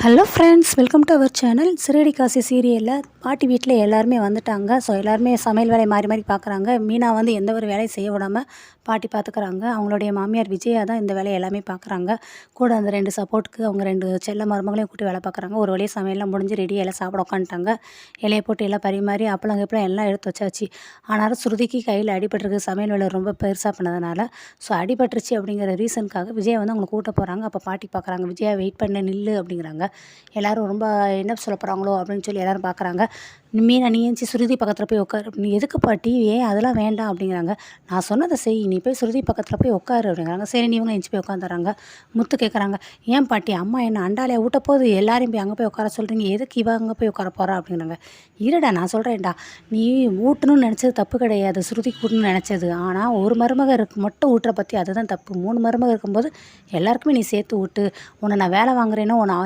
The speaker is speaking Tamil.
Hello friends, welcome to our channel. சிறடி காசி சீரியலில் பாட்டி வீட்டில் எல்லாருமே வந்துட்டாங்க. ஸோ எல்லாருமே சமையல் வேலையை மாறி மாறி பார்க்குறாங்க. மீனா வந்து எந்த ஒரு வேலையும் செய்ய விடாமல் பாட்டி பார்த்துக்கிறாங்க. அவங்களுடைய மாமியார் விஜயா தான் இந்த வேலையை எல்லாமே பார்க்குறாங்க. கூட அந்த 2 சப்போர்ட்டுக்கு அவங்க 2 செல்ல மருமகளையும் கூட்டி வேலை பார்க்குறாங்க. ஒரு வழியாக சமையல்லாம் முடிஞ்சு ரெடி எல்லாம் சாப்பிட உட்காந்துட்டாங்க. இலையை போட்டு எல்லாம் பரிமாறி அப்பளம் கிப்பளம் எல்லாம் எடுத்து வச்சாச்சு. ஆனாலும் ஸ்ருதிக்கு கையில் அடிபட்டிருக்கு. சமையல் வேலை ரொம்ப பெருசாக பண்ணதுனால. ஸோ அடிபட்டுருச்சு அப்படிங்கிற ரீசனுக்காக விஜயா வந்து அவங்களை கூட்ட போகிறாங்க. அப்போ பாட்டி பார்க்குறாங்க. விஜயா வெயிட் பண்ண நில்லு அப்படிங்கிறாங்க. எல்லாரும் ரொம்ப என்ன சொல்ல போகிறாங்களோ அப்படின்னு சொல்லி எல்லாரும் பார்க்குறாங்க. மீனா நீ ஏஞ்சி ஸ்ருதி பக்கத்தில் போய் உட்காரு. நீ எதுக்கு பாட்டி, ஏன் அதெல்லாம் வேண்டாம் அப்படிங்கிறாங்க. நான் சொன்னதை செய், நீ போய் ஸ்ருதி பக்கத்தில் போய் உட்காரு அப்படிங்கிறாங்க. சரி நீ இவங்க எஞ்சி போய் உட்காந்துறாங்க. முத்து கேட்குறாங்க, ஏன் பாட்டி அம்மா என்ன அண்டாலையை ஊட்ட போது எல்லாரையும் போய் அங்கே போய் உட்கார சொல்கிறீங்க, எதுக்கு இவ அங்கே போய் உட்கார போகிறா அப்படிங்கிறாங்க. இருடா நான் சொல்கிறேன்டா, நீ ஊட்டணும்னு நினச்சது தப்பு கிடையாது, ஸ்ருதி கூட்டணும்னு நினச்சது. ஆனால் ஒரு மருமக மட்டும் ஊட்டுற பற்றி அதுதான் தப்பு. 3 மருமக இருக்கும்போது எல்லாருக்குமே நீ சேர்த்து ஊட்டு. உன்னை நான் வேலை வாங்குறேன்னா உன்னை